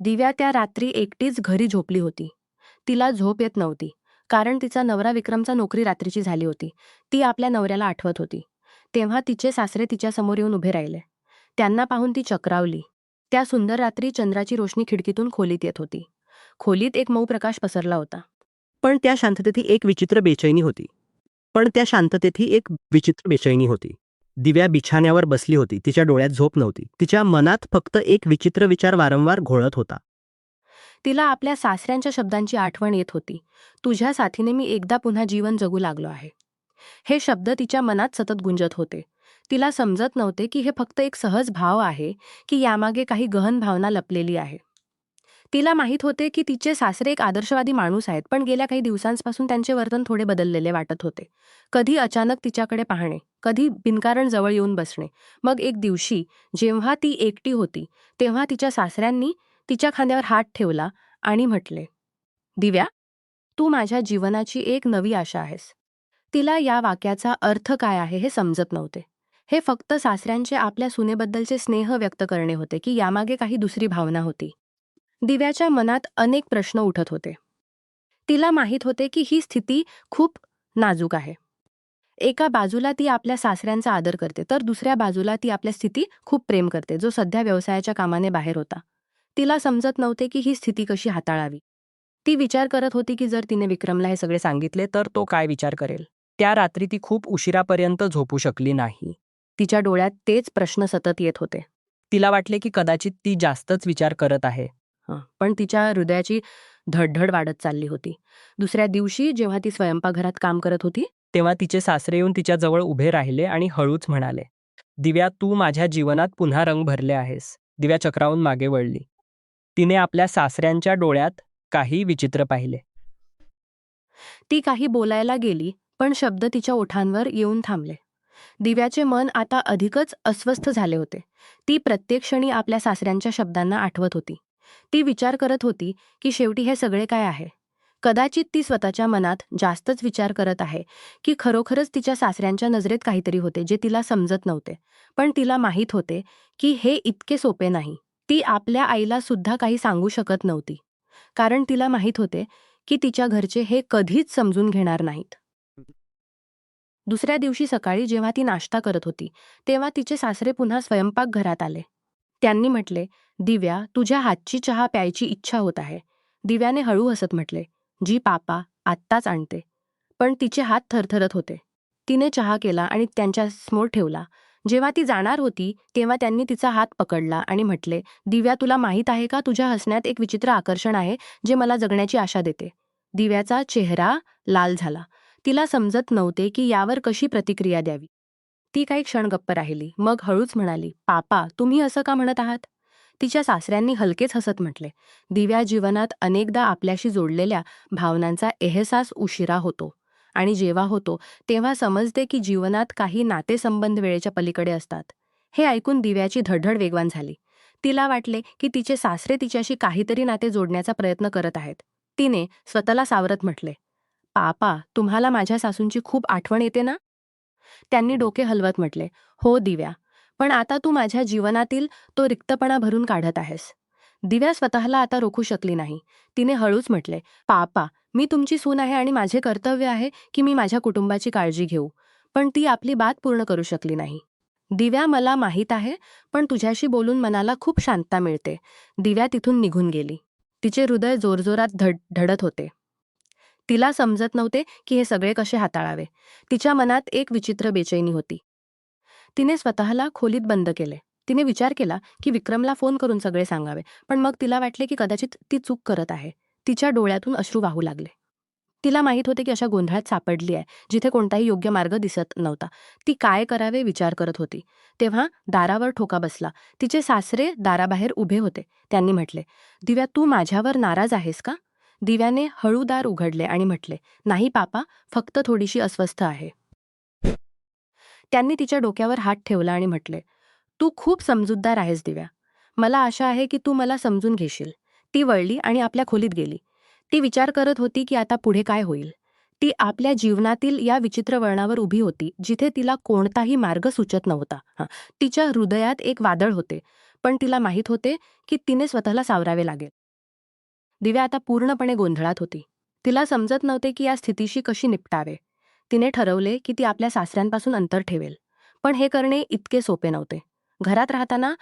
दिव्या त्या रात्री एकटीच घरी झोपली होती. तिला झोप येत नव्हती, कारण तिचा नवरा विक्रमचा नोकरी रात्रीची झाली होती. ती आपल्या नवऱ्याला आठवत होती. तेव्हा तिचे सासरे तिच्यासमोर येऊन उभे राहिले. त्यांना पाहून ती चक्रावली. त्या सुंदर रात्री चंद्राची रोशनी खिडकीतून खोलीत येत होती. खोलीत एक मऊ प्रकाश पसरला होता. पण त्या शांततेत एक विचित्र बेचैनी होती. दिव्या बिछाण्यावर बसली होती. तिच्या डोळ्यात झोप नव्हती. तिच्या मनात फक्त एक विचित्र विचार वारंवार घोळत होता. तिला आपल्या सासऱ्यांच्या शब्दांची आठवण येत होती. तुझ्या साथीने मी एकदा पुन्हा जीवन जगू लागलो आहे. हे शब्द तिच्या मनात सतत गुंजत होते. तिला समजत नव्हते की हे फक्त एक सहज भाव आहे की यामागे काही गहन भावना लपलेली आहे. तिला माहीत होते की तिचे सासरे एक आदर्शवादी माणूस आहेत, पण गेल्या काही दिवसांपासून त्यांचे वर्तन थोडे बदललेले वाटत होते. कधी अचानक तिच्याकडे पाहणे, कधी बिनकारण जवळ येऊन बसणे. मग एक दिवशी जेव्हा ती एकटी होती, तेव्हा तिच्या सासऱ्यांनी तिच्या खांद्यावर हात ठेवला आणि म्हटले, दिव्या, तू माझ्या जीवनाची एक नवी आशा आहेस. तिला या वाक्याचा अर्थ काय आहे हे समजत नव्हते. हे फक्त सासऱ्यांचे आपल्या सुनेबद्दलचे स्नेह व्यक्त करणे होते की यामागे काही दुसरी भावना होती. दिव्याच्या मनात अनेक प्रश्न उठत होते. तिला माहीत होते की ही स्थिती खूप नाजूक आहे. एका बाजूला ती आपल्या सासऱ्यांचा आदर करते, तर दुसऱ्या बाजूला ती आपल्या स्थिती खूप प्रेम करते, जो सध्या व्यवसायाच्या कामाने बाहेर होता. तिला समजत नव्हते की ही स्थिती कशी हाताळावी. ती विचार करत होती की जर तिने विक्रमला हे सगळे सांगितले तर तो काय विचार करेल. त्या रात्री ती खूप उशिरापर्यंत झोपू शकली नाही. तिच्या डोळ्यात तेच प्रश्न सतत येत होते. तिला वाटले की कदाचित ती जास्तच विचार करत आहे. पण तिच्या हृदयाची धडधड वाढत चालली होती. दुसऱ्या दिवशी जेव्हा ती स्वयंपाकघरात काम करत होती, तेव्हा तिचे सासरे येऊन तिच्याजवळ उभे राहिले आणि हळूच म्हणाले, दिव्या, तू माझ्या जीवनात पुन्हा रंग भरले आहेस. दिव्या चक्रावून मागे वळली. तिने आपल्या सासऱ्यांच्या डोळ्यात काही विचित्र पाहिले. ती काही बोलायला गेली, पण शब्द तिच्या ओठांवर येऊन थांबले. दिव्याचे मन आता अधिकच अस्वस्थ झाले होते. ती प्रत्येक क्षणी आपल्या सासऱ्यांच्या शब्दांना आठवत होती. ती विचार करत होती की शेवटी हे सगळे काय आहे. कदाचित ती स्वतःच्या मनात जास्तच विचार करत आहे की खरोखरच तिच्या सासऱ्यांच्या नजरेत काहीतरी होते जे तिला समजत नव्हते. पण तिला माहीत होते की हे इतके सोपे नाही. ती आपल्या आईला सुद्धा काही सांगू शकत नव्हती, कारण तिला माहीत होते की तिच्या घरचे हे कधीच समजून घेणार नाहीत. दुसऱ्या दिवशी सकाळी जेव्हा ती नाश्ता करत होती, तेव्हा तिचे सासरे पुन्हा स्वयंपाकघरात आले. त्यांनी म्हटले, दिव्या, तुझ्या हातची चहा प्यायची इच्छा होत आहे. दिव्याने हळू हसत म्हटले, जी पापा, आत्ताच आणते. पण तिचे हात थरथरत होते. तिने चहा केला आणि त्यांच्यासमोर ठेवला. जेव्हा ती जाणार होती, तेव्हा त्यांनी तिचा हात पकडला आणि म्हटले, दिव्या, तुला माहीत आहे का, तुझ्या हसण्यात एक विचित्र आकर्षण आहे जे मला जगण्याची आशा देते. दिव्याचा चेहरा लाल झाला. तिला समजत नव्हते की यावर कशी प्रतिक्रिया द्यावी. ती काही क्षण गप्प राहिली. मग हळूच म्हणाली, पापा, तुम्ही असं का म्हणत आहात? तिच्या सासऱ्यांनी हलकेच हसत म्हटले, दिव्या, जीवनात अनेकदा आपल्याशी जोडलेल्या भावनांचा एहसास उशिरा होतो. आणि जेव्हा होतो तेव्हा समजते की जीवनात काही नातेसंबंध वेळेच्या पलीकडे असतात. हे ऐकून दिव्याची धडधड वेगवान झाली. तिला वाटले की तिचे सासरे तिच्याशी काहीतरी नाते जोडण्याचा प्रयत्न करत आहेत. तिने स्वतःला सावरत म्हटले, पापा, तुम्हाला माझ्या सासूंची खूप आठवण येते ना? त्यांनी डोके हलवत म्हटले, हो दिव्या, पण आता तू माझ्या जीवनातील तो रिक्तपणा भरून काढत आहेस. दिव्या स्वतःला आता रोखू शकली नाही. तिने हळूच म्हटले, पापा, मी तुमची सून आहे आणि माझे कर्तव्य आहे की मी माझ्या कुटुंबाची काळजी घेऊ. पण ती आपली बात पूर्ण करू शकली नाही. दिव्या, मला माहीत आहे, पण तुझ्याशी बोलून मनाला खूप शांतता मिळते. दिव्या तिथून निघून गेली. तिचे हृदय जोरजोरात धडत होते. तिला समजत नव्हते की हे सगळे कसे हाताळावे. तिच्या मनात एक विचित्र बेचैनी होती. तिने स्वतःला खोलीत बंद केले. तिने विचार केला की विक्रमला फोन करून सगळे सांगावे, पण मग तिला वाटले की कदाचित ती चूक करत आहे. तिच्या डोळ्यातून अश्रू वाहू लागले. तिला माहीत होते की अशा गोंधळात सापडली आहे जिथे कोणताही योग्य मार्ग दिसत नव्हता. ती काय करावे विचार करत होती. तेव्हा दारावर ठोका बसला. तिचे सासरे दाराबाहेर उभे होते. त्यांनी म्हटले, दिव्या, तू माझ्यावर नाराज आहेस का? दिव्याने हळू दार उघडले आणि म्हटले, नाही पापा, फक्त थोडीशी अस्वस्थ आहे. त्यांनी तिच्या डोक्यावर हात ठेवला आणि म्हटले, तू खूप समजूतदार आहेस दिव्या. मला आशा आहे की तू मला समजून घेशील. ती वळली आणि आपल्या खोलीत गेली. ती विचार करत होती की आता पुढे काय होईल. ती आपल्या जीवनातील या विचित्र वळणावर उभी होती जिथे तिला कोणताही मार्ग सुचत नव्हता. तिच्या हृदयात एक वादळ होते, पण तिला माहीत होते की तिने स्वतःला सावरावे लागेल. दिव्या आता पूर्णपणे गोंधळात होती. तिला समजत नव्हते की या स्थितीशी कशी निपटावे. तिने ठरवले की ती आपल्या सासऱ्यांपासून अंतर ठेवेल. पण हे करणे इतके सोपे नव्हते. घरात राहताना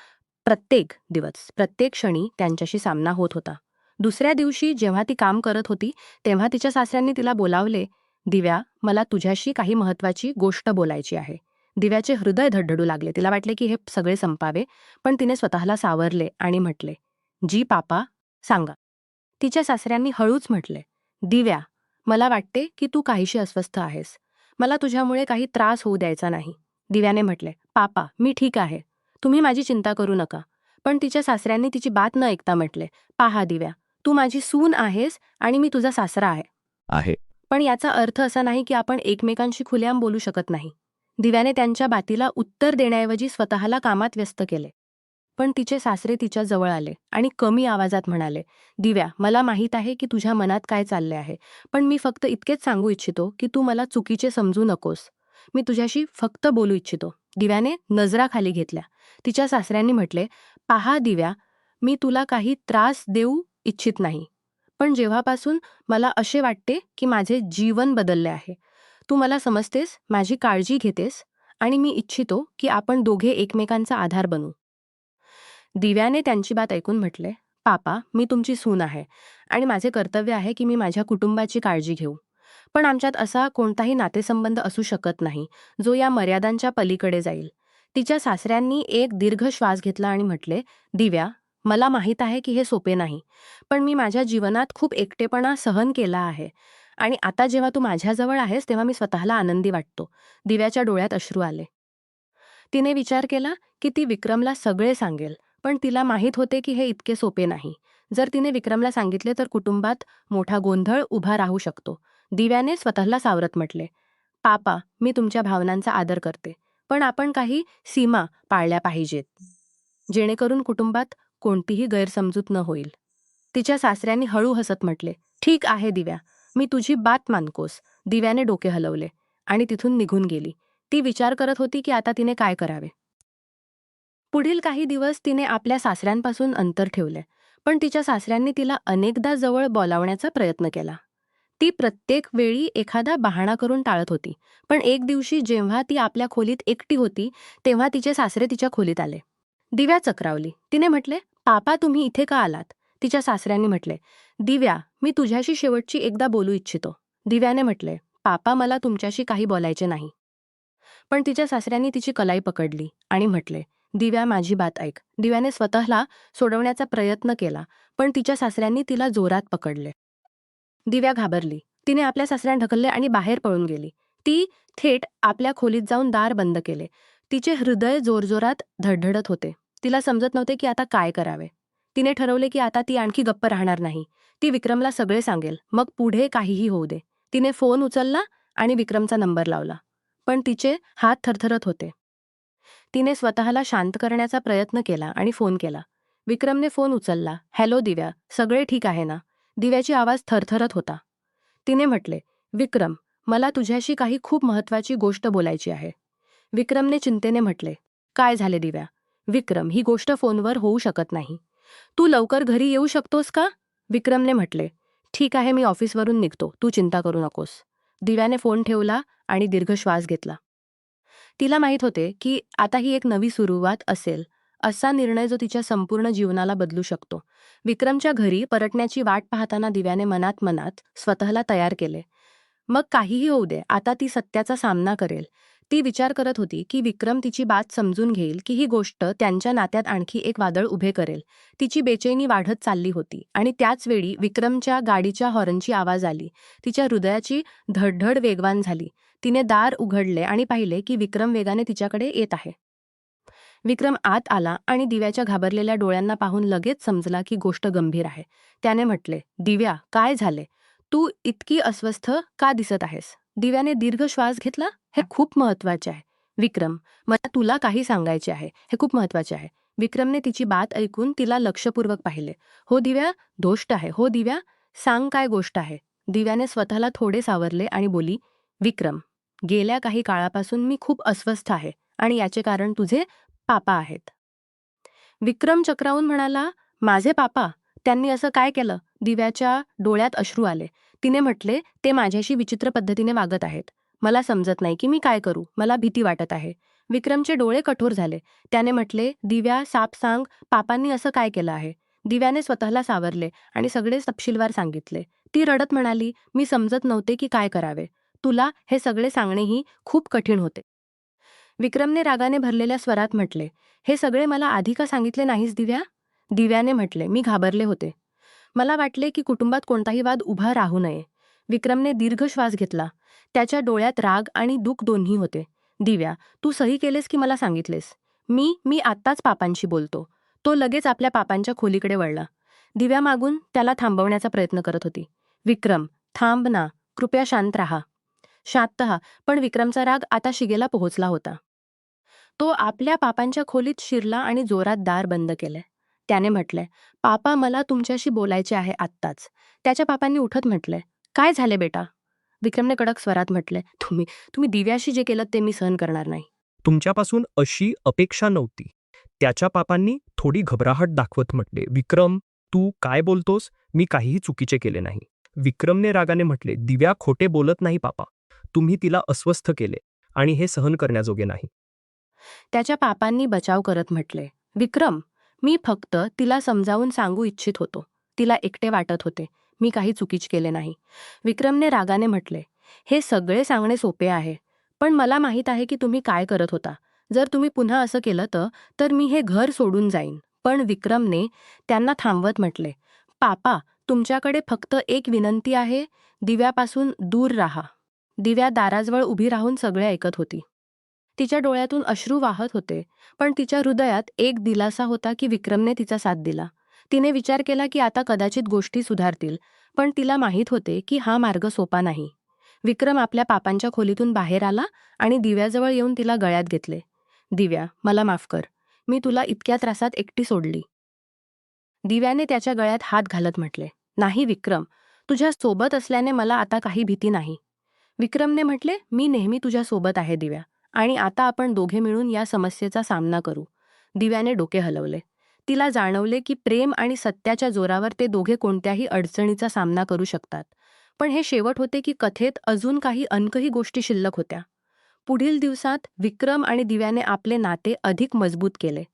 प्रत्येक दिवस, प्रत्येक क्षणी त्यांच्याशी सामना होत होता. दुसऱ्या दिवशी जेव्हा ती काम करत होती, तेव्हा तिच्या सासऱ्यांनी तिला बोलावले. दिव्या, मला तुझ्याशी काही महत्त्वाची गोष्ट बोलायची आहे. दिव्याचे हृदय धडधडू लागले. तिला वाटले की हे सगळे संपावे, पण तिने स्वतःला सावरले आणि म्हटले, जी पापा, सांगा. तिच्या सासऱ्यांनी हळूच म्हटले, दिव्या, मला वाटते की तू काहीशी अस्वस्थ आहेस. मला तुझ्यामुळे काही त्रास होऊ द्यायचा नाही. दिव्याने म्हटले, पापा, मी ठीक आहे. तुम्ही माझी चिंता करू नका. पण तिच्या सासऱ्यांनी तिची बात न ऐकता म्हटले, पहा दिव्या, तू माझी सून आहेस आणि मी तुझा सासरा आहे. पण याचा अर्थ असा नाही की आपण एकमेकांशी खुलेआम बोलू शकत नाही. दिव्याने त्यांच्या बातीला उत्तर देण्याऐवजी स्वतःला कामात व्यस्त केले. पण तिचे सासरे तिच्या जवळ आले आणि कमी आवाजात म्हणाले, दिव्या, मला माहीत आहे की तुझ्या मनात काय चालले आहे, पण मी फक्त इतकेच सांगू इच्छितो की तू मला चुकीचे समजू नकोस. मी तुझ्याशी फक्त बोलू इच्छितो. दिव्याने नजरा खाली घेतल्या. तिच्या सासऱ्यांनी म्हटले, पहा दिव्या, मी तुला काही त्रास देऊ इच्छित नाही. पण जेव्हापासून मला असे वाटते की माझे जीवन बदलले आहे. तू मला समजतेस, माझी काळजी घेतेस आणि मी इच्छितो की आपण दोघे एकमेकांचा आधार बनू. दिव्याने त्यांची बात ऐकून म्हटले, पापा, मी तुमची सून आहे आणि माझे कर्तव्य आहे की मी माझ्या कुटुंबाची काळजी घेऊ. पण आमच्यात असा कोणताही नातेसंबंध असू शकत नाही जो या मर्यादांच्या पलीकडे जाईल. तिच्या सासऱ्यांनी एक दीर्घ श्वास घेतला आणि म्हटले, दिव्या, मला माहीत आहे की हे सोपे नाही, पण मी माझ्या जीवनात खूप एकटेपणा सहन केला आहे आणि आता जेव्हा तू माझ्याजवळ आहेस तेव्हा मी स्वतःला आनंदी वाटतो. दिव्याच्या डोळ्यात अश्रू आले. तिने विचार केला की ती विक्रमला सगळे सांगेल, पण तिला माहीत होते की हे इतके सोपे नाही. जर तिने विक्रमला सांगितले तर कुटुंबात मोठा गोंधळ उभा राहू शकतो. दिव्याने स्वतःला सावरत म्हटले, पापा, मी तुमच्या भावनांचा आदर करते, पण आपण काही सीमा पाळल्या पाहिजेत, जेणेकरून कुटुंबात कोणतीही गैरसमजूत न होईल. तिच्या सासऱ्यांनी हळू हसत म्हटले, ठीक आहे दिव्या, मी तुझी बात मानकोस. दिव्याने डोके हलवले आणि तिथून निघून गेली. ती विचार करत होती की आता तिने काय करावे. पुढील काही दिवस तिने आपल्या सासऱ्यांपासून अंतर ठेवले, पण तिच्या सासऱ्यांनी तिला अनेकदा जवळ बोलावण्याचा प्रयत्न केला. ती प्रत्येक वेळी एखादा बहाणा करून टाळत होती. पण एक दिवशी जेव्हा ती आपल्या खोलीत एकटी होती, तेव्हा तिचे सासरे तिच्या खोलीत आले. दिव्या चक्रावली. तिने म्हटले, पापा, तुम्ही इथे का आलात? तिच्या सासऱ्यांनी म्हटले, दिव्या, मी तुझ्याशी शेवटची एकदा बोलू इच्छितो. दिव्याने म्हटले, पापा, मला तुमच्याशी काही बोलायचे नाही. पण तिच्या सासऱ्यांनी तिची कलाई पकडली आणि म्हटले, दिव्या, माझी बात ऐक. दिव्याने स्वतःला सोडवण्याचा प्रयत्न केला, पण तिच्या सासऱ्यांनी तिला जोरात पकडले. दिव्या घाबरली. तिने आपल्या सासऱ्यांना ढकलले आणि बाहेर पळून गेली. ती थेट आपल्या खोलीत जाऊन दार बंद केले. तिचे हृदय जोरजोरात धडधडत होते. तिला समजत नव्हते की आता काय करावे. तिने ठरवले की आता ती आणखी गप्प राहणार नाही. ती विक्रमला सगळे सांगेल, मग पुढे काहीही होऊ दे. तिने फोन उचलला आणि विक्रमचा नंबर लावला. पण तिचे हात थरथरत होते. तिने स्वतःला शांत करण्याचा प्रयत्न केला आणि फोन केला. विक्रमने फोन उचलला. हॅलो दिव्या, सगळे ठीक आहे ना? दिव्याची आवाज थरथरत होता. तिने म्हटले, विक्रम, मला तुझ्याशी काही खूप महत्त्वाची गोष्ट बोलायची आहे. विक्रमने चिंतेने म्हटले, काय झाले दिव्या? विक्रम, ही गोष्ट फोनवर होऊ शकत नाही. तू लवकर घरी येऊ शकतोस का? विक्रमने म्हटले, ठीक आहे, मी ऑफिसवरून निघतो, तू चिंता करू नकोस. दिव्याने फोन ठेवला आणि दीर्घ श्वास घेतला. तिला माहीत होते की आता ही एक नवी सुरुवात असेल, असा निर्णय जो तिच्या संपूर्ण जीवनाला बदलू शकतो. विक्रमच्या घरी परतण्याची वाट पाहताना दिव्याने मनात मनात स्वतःला तयार केले. मग काहीही होऊ दे, आता ती सत्याचा सामना करेल. ती विचार करत होती की विक्रम तिची बात समजून घेईल की ही गोष्ट त्यांच्या नात्यात आणखी एक वादळ उभे करेल. तिची बेचैनी वाढत चालली होती आणि त्याच वेळी विक्रमच्या गाडीच्या हॉर्नची आवाज आली. तिच्या हृदयाची धडधड वेगवान झाली. तिने दार उघडले आणि पाहिले की विक्रम वेगाने तिच्याकडे येत आहे. विक्रम आत आला आणि दिव्याच्या घाबरलेल्या डोळ्यांना पाहून लगेच समजला की गोष्ट गंभीर आहे. त्याने म्हटले, दिव्या, काय झाले? तू इतकी अस्वस्थ का दिसत आहेस? दिव्याने दीर्घ श्वास घेतला. हे खूप महत्वाचे आहे. विक्रम, मला तुला काही सांगायचे आहे. हे खूप महत्वाचे आहे. विक्रमने तिची बात ऐकून तिला लक्षपूर्वक पाहिले. हो दिव्या, गोष्ट आहे. हो दिव्या, सांग, काय गोष्ट आहे? दिव्याने स्वतःला थोडे सावरले आणि बोली, विक्रम, गेल्या काही काळापासून मी खूप अस्वस्थ आहे आणि याचे कारण तुझे पापा आहेत. विक्रम चक्रावून म्हणाला, माझे पापा, त्यांनी असं काय केलं? दिव्याच्या डोळ्यात अश्रू आले. तिने म्हटले, ते माझ्याशी विचित्र पद्धतीने वागत आहेत. मला समजत नाही की मी काय करू. मला भीती वाटत आहे. विक्रमचे डोळे कठोर झाले. त्याने म्हटले, दिव्या, साप सांग, पापांनी असं काय केलं आहे? दिव्याने स्वतःला सावरले आणि सगळे तपशीलवार सांगितले. ती रडत म्हणाली, मी समजत नव्हते की काय करावे. तुला हे सगळे सांगणेही खूप कठीण होते. विक्रमने रागाने भरलेल्या स्वरात म्हटले, हे सगळे मला आधी का सांगितले नाहीस दिव्या? दिव्याने म्हटले, मी घाबरले होते. मला वाटले की कुटुंबात कोणताही वाद उभा राहू नये. विक्रमने दीर्घ श्वास घेतला. त्याच्या डोळ्यात राग आणि दुःख दोन्ही होते. दिव्या, तू सही केलेस की मला सांगितलेस? मी आत्ताच पापांशी बोलतो. तो लगेच आपल्या पापांच्या खोलीकडे वळला. दिव्या मागून त्याला थांबवण्याचा प्रयत्न करत होती. विक्रम, थांब ना, कृपया शांत राहा. शांत हा. पण विक्रमचा राग आता शिगेला पोहोचला होता. तो आपल्या पापांच्या खोलीत शिरला आणि जोरात दार बंद केले. त्याने म्हटले, पापा, मला तुमच्याशी बोलायचे आहे आत्ताच. त्याच्या पापांनी उठत म्हटले, काय झाले बेटा? विक्रमने कडक स्वरात म्हटले, तुम्ही तुम्ही दिव्याशी जे केलं ते मी सहन करणार नाही. तुमच्यापासून अशी अपेक्षा नव्हती. त्याच्या पापांनी थोडी घबराहट दाखवत म्हटले, विक्रम, तू काय बोलतोस? मी काहीही चुकीचे केले नाही. विक्रमने रागाने म्हटले, दिव्या खोटे बोलत नाही पापा. तुम्ही तिला अस्वस्थ केले आणि हे सहन करण्याजोगे नाही. त्याच्या पापांनी बचाव करत म्हटले, विक्रम, मी फक्त तिला समजावून सांगू इच्छित होतो. तिला एकटे वाटत होते. मी काही चुकीचे केले नाही. विक्रमने रागाने म्हटले, हे सगळे सांगणे सोपे आहे. पण मला माहीत आहे की तुम्ही काय करत होता. जर तुम्ही पुन्हा असं केलं तर मी हे घर सोडून जाईन. पण विक्रमने त्यांना थांबवत म्हटले, पापा, तुमच्याकडे फक्त एक विनंती आहे, दिव्यापासून दूर राहा. दिव्या दाराजवळ उभी राहून सगळे ऐकत होती. तिच्या डोळ्यातून अश्रू वाहत होते, पण तिच्या हृदयात एक दिलासा होता की विक्रमने तिचा साथ दिला. तिने विचार केला की आता कदाचित गोष्टी सुधारतील, पण तिला माहीत होते की हा मार्ग सोपा नाही. विक्रम आपल्या पापांच्या खोलीतून बाहेर आला आणि दिव्याजवळ येऊन तिला गळ्यात घेतले. दिव्या, मला माफ कर. मी तुला इतक्या त्रासात एकटी सोडली. दिव्याने त्याच्या गळ्यात हात घालत म्हटले, नाही विक्रम, तुझ्या सोबत असल्याने मला आता काही भीती नाही. विक्रमने म्हटले, मी नेहमी तुझ्या सोबत आहे दिव्या, आणि आता आपण दोघे मिळून या समस्येचा सामना करू. दिव्याने डोके हलवले. तिला जाणवले की प्रेम आणि सत्याच्या जोरावर ते दोघे कोणत्याही अडचणीचा सामना करू शकतात. पण हे शेवट होते की कथेत अजून काही अनकही गोष्टी शिल्लक होत्या. पुढील दिवसात विक्रम आणि दिव्याने आपले नाते अधिक मजबूत केले.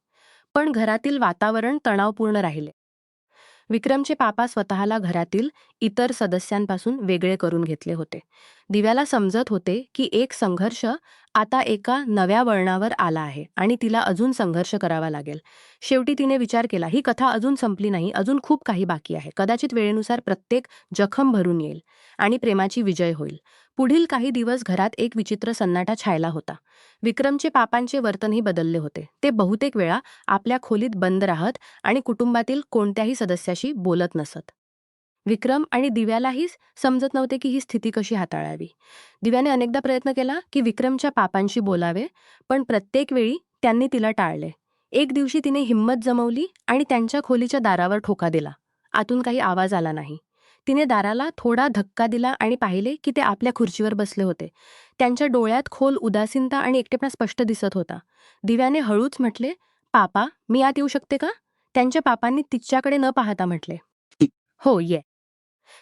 पण घरातील वातावरण तणावपूर्ण राहिले. विक्रमचे पापा स्वतःला घरातील इतर सदस्यांपासून वेगळे करून घेतले होते. दिव्याला समजत होते की एक संघर्ष आता एका नव्या वळणावर आला आहे आणि तिला अजून संघर्ष करावा लागेल. शेवटी तिने विचार केला, ही कथा अजून संपली नाही, अजून खूप काही बाकी आहे. कदाचित वेळेनुसार प्रत्येक जखम भरून येईल आणि प्रेमाची विजय होईल. पुढील काही दिवस घरात एक विचित्र सन्नाटा छायला होता. विक्रमचे पापांचे वर्तनही बदलले होते. ते बहुतेक वेळा आपल्या खोलीत बंद राहत आणि कुटुंबातील कोणत्याही सदस्याशी बोलत नसत. विक्रम आणि दिव्यालाही समजत नव्हते की ही स्थिती कशी हाताळावी. दिव्याने अनेकदा प्रयत्न केला की विक्रमच्या पापांशी बोलावे, पण प्रत्येक वेळी त्यांनी तिला टाळले. एक दिवशी तिने हिंमत जमवली आणि त्यांच्या खोलीच्या दारावर ठोका दिला. आतून काही आवाज आला नाही. तिने दाराला थोडा धक्का दिला आणि पाहिले की ते आपल्या खुर्चीवर बसले होते. त्यांच्या डोळ्यात खोल उदासीनता आणि एकटेपणा स्पष्ट दिसत होता. दिव्याने हळूच म्हटले, पापा, मी आत येऊ शकते का? त्यांच्या पापांनी तिच्याकडे न पाहता म्हटले, हो, ये.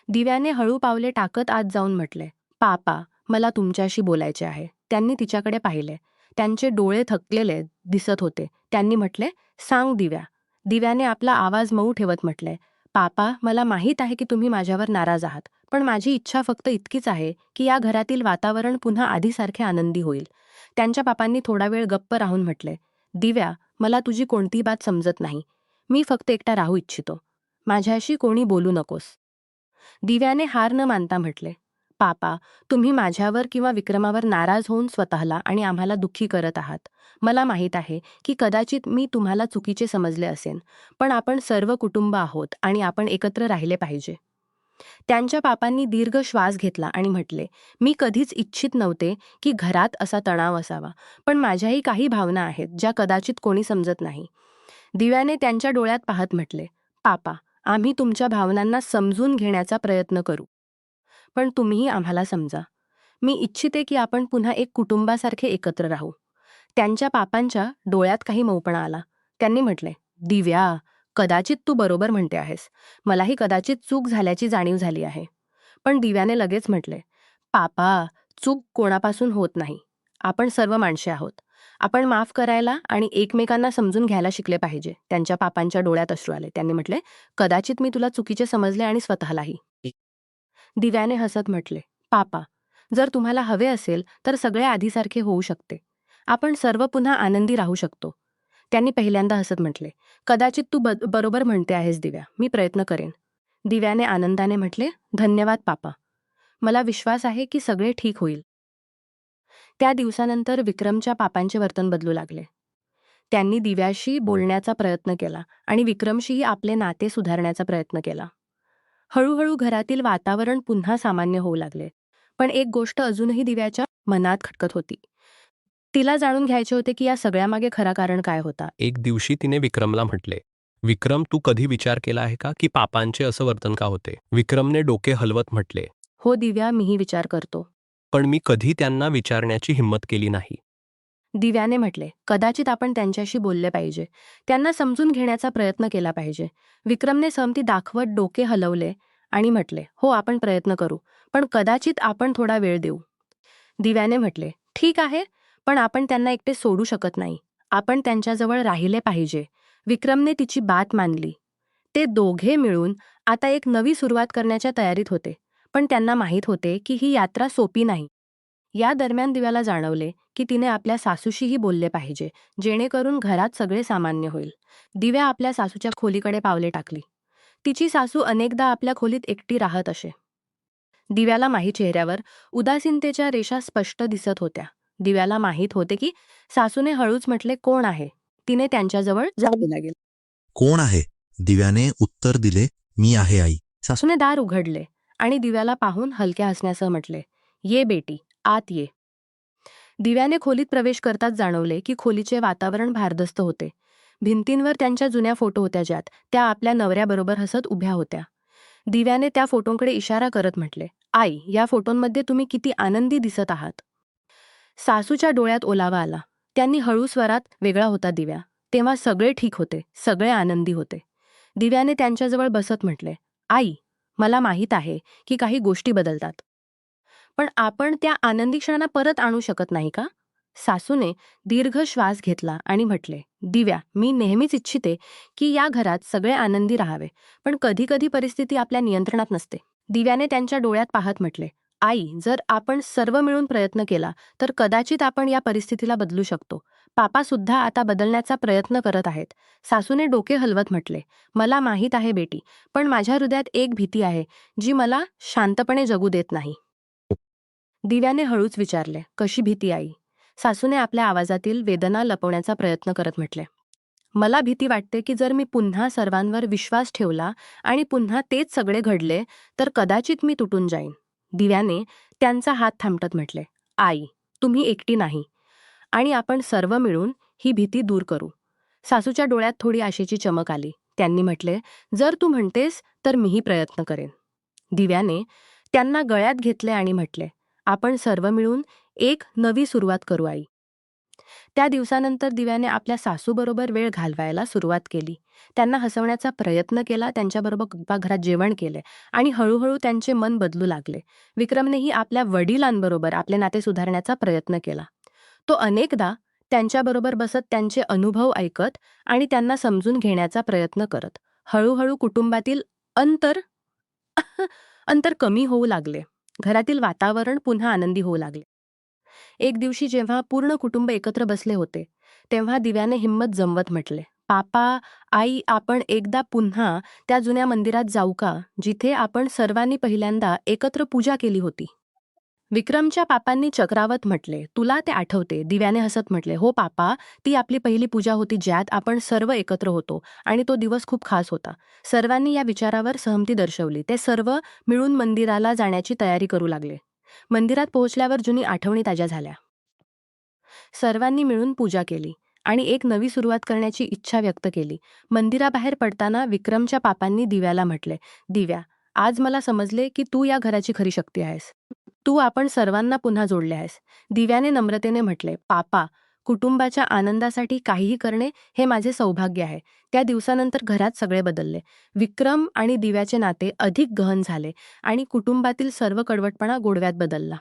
दिव्याने हळू पावले टाकत आत जाऊन म्हटले, पापा, मला तुमच्याशी बोलायचे आहे. त्यांनी तिच्याकडे पाहिले. त्यांचे डोळे थकलेले दिसत होते. त्यांनी म्हटले, सांग दिव्या. दिव्याने आपला आवाज मऊ ठेवत म्हटले, पापा, मला माहीत आहे की तुम्ही माझ्यावर नाराज आहात, पण माझी इच्छा फक्त इतकीच आहे की या घरातील वातावरण पुन्हा आधीसारखे आनंदी होईल. त्यांच्या पापांनी थोडा वेळ गप्प राहून म्हटले, दिव्या, मला तुझी कोणती बात समजत नाही. मी फक्त एकटा राहू इच्छितो. माझ्याशी कोणी बोलू नकोस. दिव्याने हार न मानता म्हटले, पापा, तुम्ही माझ्यावर किंवा विक्रमावर नाराज होऊन स्वतःला आणि आम्हाला दुःखी करत आहात. मला माहीत आहे की कदाचित मी तुम्हाला चुकीचे समजले असेल, पण आपण सर्व कुटुंब आहोत आणि आपण एकत्र राहिले पाहिजे. त्यांच्या पापांनी दीर्घ श्वास घेतला आणि म्हटले, मी कधीच इच्छित नव्हते की घरात असा तणाव असावा, पण माझ्याही काही भावना आहेत ज्या कदाचित कोणी समजत नाही. दिव्याने त्यांच्या डोळ्यात पाहत म्हटले, पापा, आम्ही तुमच्या भावनांना समजून घेण्याचा प्रयत्न करू, पण तुम्हीही आम्हाला समजा. मी इच्छिते की आपण पुन्हा एक कुटुंबासारखे एकत्र राहू. त्यांच्या पापांच्या डोळ्यात काही मऊपणा आला. त्यांनी म्हटले, दिव्या, कदाचित तू बरोबर म्हणते आहेस. मलाही कदाचित चूक झाल्याची जाणीव झाली आहे. पण दिव्याने लगेच म्हटले, पापा, चूक कोणापासून होत नाही. आपण सर्व माणसे आहोत. आपण माफ करायला आणि एकमेकांना समजून घ्यायला शिकले पाहिजे. त्यांच्या पापांच्या डोळ्यात अश्रू आले. त्यांनी म्हटले, कदाचित मी तुला चुकीचे समजले आणि स्वतःलाही. दिव्याने हसत म्हटले, पापा, जर तुम्हाला हवे असेल तर सगळे आधीसारखे होऊ शकते. आपण सर्व पुन्हा आनंदी राहू शकतो. त्यांनी पहिल्यांदा हसत म्हटले, कदाचित तू बरोबर म्हणते आहेस दिव्या. मी प्रयत्न करेन. दिव्याने आनंदाने म्हटले, धन्यवाद पापा. मला विश्वास आहे की सगळे ठीक होईल. त्या दिवसानंतर विक्रमच्या पापांचे वर्तन बदलू लागले. त्यांनी दिव्याशी बोलण्याचा प्रयत्न केला आणि विक्रमशीही आपले नाते सुधारण्याचा प्रयत्न केला. हळूहळू घरातील वातावरण पुन्हा सामान्य होऊ लागले. पण एक गोष्ट अजूनही दिव्याच्या मनात खटकत होती. तिला जाणून घ्यायचे होते की या सगळ्यामागे खरा कारण काय होता. एक दिवशी तिने विक्रमला म्हटले, विक्रम, तू कधी विचार केला आहे का की पापांचे असं वर्तन का होते? विक्रमने डोके हलवत म्हटले, हो दिव्या, मीही विचार करतो. पण मी कधी त्यांना विचारण्याची हिंमत केली नाही. दिव्याने म्हटले, कदाचित आपण त्यांच्याशी बोलले पाहिजे. त्यांना समजून घेण्याचा प्रयत्न केला पाहिजे. विक्रमने सहमती दाखवत डोके हलवले आणि म्हटले, हो, आपण प्रयत्न करू, पण कदाचित आपण थोडा वेळ देऊ. दिव्याने म्हटले, ठीक आहे, पण आपण त्यांना एकटे सोडू शकत नाही. आपण त्यांच्याजवळ राहिले पाहिजे. विक्रमने तिची बात मानली. ते दोघे मिळून आता एक नवी सुरुवात करण्याच्या तयारीत होते. पण त्यांना माहीत होते की ही यात्रा सोपी नाही. या दरम्यान दिव्याला जाणवले की तिने आपल्या सासूशीही बोलले पाहिजे, जेणेकरून घरात सगळे सामान्य होईल. दिव्या आपल्या सासूच्या खोलीकडे पावले टाकली. तिची सासू अनेकदा आपल्या खोलीत एकटी राहत असे. दिव्याला माही चेहऱ्यावर उदासीनतेच्या रेषा स्पष्ट दिसत होत्या. दिव्याला माहीत होते की सासूने हळूच म्हटले, कोण आहे? तिने त्यांच्याजवळ जाऊ लागेल. कोण आहे? दिव्याने उत्तर दिले, मी आहे आई. सासूने दार उघडले आणि दिव्याला पाहून हलक्या हसण्यासह म्हटले, ये बेटी, आत ये. दिव्याने खोलीत प्रवेश करताच जाणवले की खोलीचे वातावरण भारदस्त होते. भिंतींवर त्यांच्या जुन्या फोटो होत्या, ज्यात त्या आपल्या नवऱ्याबरोबर हसत उभ्या होत्या. दिव्याने त्या फोटोंकडे इशारा करत म्हटले, आई, या फोटोंमध्ये तुम्ही किती आनंदी दिसत आहात. सासूच्या डोळ्यात ओलावा आला. त्यांनी हळू स्वरात, वेगळा होता दिव्या. तेव्हा सगळे ठीक होते, सगळे आनंदी होते. दिव्याने त्यांच्याजवळ बसत म्हटले, आई, मला माहीत आहे की काही गोष्टी बदलतात. पण आपण त्या आनंदी क्षणांना परत आणू शकत नाही का? सासूने दीर्घ श्वास घेतला आणि म्हटले, दिव्या, मी नेहमीच इच्छिते की या घरात सगळे आनंदी राहावे, पण कधी कधी परिस्थिती आपल्या नियंत्रणात नसते. दिव्याने त्यांच्या डोळ्यात पाहत म्हटले, आई, जर आपण सर्व मिळून प्रयत्न केला तर कदाचित आपण या परिस्थितीला बदलू शकतो. पापा सुद्धा आता बदलण्याचा प्रयत्न करत आहेत. सासूने डोके हलवत म्हटले, मला माहीत आहे बेटी, पण माझ्या हृदयात एक भीती आहे जी मला शांतपणे जगू देत नाही. दिव्याने हळूच विचारले, कशी भीती आई? सासूने आपल्या आवाजातील वेदना लपवण्याचा प्रयत्न करत म्हटले, मला भीती वाटते की जर मी पुन्हा सर्वांवर विश्वास ठेवला आणि पुन्हा तेच सगळे घडले तर कदाचित मी तुटून जाईन. दिव्याने त्यांचा हात थांबटत म्हटले, आई, तुम्ही एकटी नाही आणि आपण सर्व मिळून ही भीती दूर करू. सासूच्या डोळ्यात थोडी आशेची चमक आली. त्यांनी म्हटले, जर तू म्हणतेस तर मीही प्रयत्न करेन. दिव्याने त्यांना गळ्यात घेतले आणि म्हटले, आपण सर्व मिळून एक नवी सुरुवात करू आई. त्या दिवसानंतर दिव्याने आपल्या सासूबरोबर वेळ घालवायला सुरुवात केली. त्यांना हसवण्याचा प्रयत्न केला, त्यांच्याबरोबर गप्पाघरात जेवण केले आणि हळूहळू त्यांचे मन बदलू लागले. विक्रमनेही आपल्या वडिलांबरोबर आपले नाते सुधारण्याचा प्रयत्न केला. तो अनेकदा त्यांच्याबरोबर बसत त्यांचे अनुभव ऐकत आणि त्यांना समजून घेण्याचा प्रयत्न करत. हळूहळू कुटुंबातील अंतर अंतर कमी होऊ लागले. घरातील वातावरण पुन्हा आनंदी होऊ लागले. एक दिवशी जेव्हा पूर्ण कुटुंब एकत्र बसले होते, तेव्हा दिव्याने हिंमत जमवत म्हटले, पापा, आई, आपण एकदा पुन्हा त्या जुन्या मंदिरात जाऊ का, जिथे आपण सर्वांनी पहिल्यांदा एकत्र पूजा केली होती. विक्रमच्या पापांनी चक्रावत म्हटले, तुला ते आठवते? दिव्याने हसत म्हटले, हो पापा, ती आपली पहिली पूजा होती ज्यात आपण सर्व एकत्र होतो आणि तो दिवस खूप खास होता. सर्वांनी या विचारावर सहमती दर्शवली. ते सर्व मिळून मंदिराला जाण्याची तयारी करू लागले. मंदिरात पोहोचल्यावर जुनी आठवणी ताज्या झाल्या. सर्वांनी मिळून पूजा केली आणि एक नवी सुरुवात करण्याची इच्छा व्यक्त केली. मंदिराबाहेर पडताना विक्रमच्या पापांनी दिव्याला म्हटले, दिव्या, आज मला समजले की तू या घराची खरी शक्ती आहेस. तू आपण सर्वांना पुन्हा जोडले आहेस. दिव्याने नम्रतेने म्हटले, पापा, कुटुंबाच्या आनंदासाठी काहीही करणे हे माझे सौभाग्य आहे. त्या दिवसानंतर घरात सगळे बदलले. विक्रम आणि दिव्याचे नाते अधिक गहन झाले आणि कुटुंबातील सर्व कडवटपणा गोडव्यात बदलला.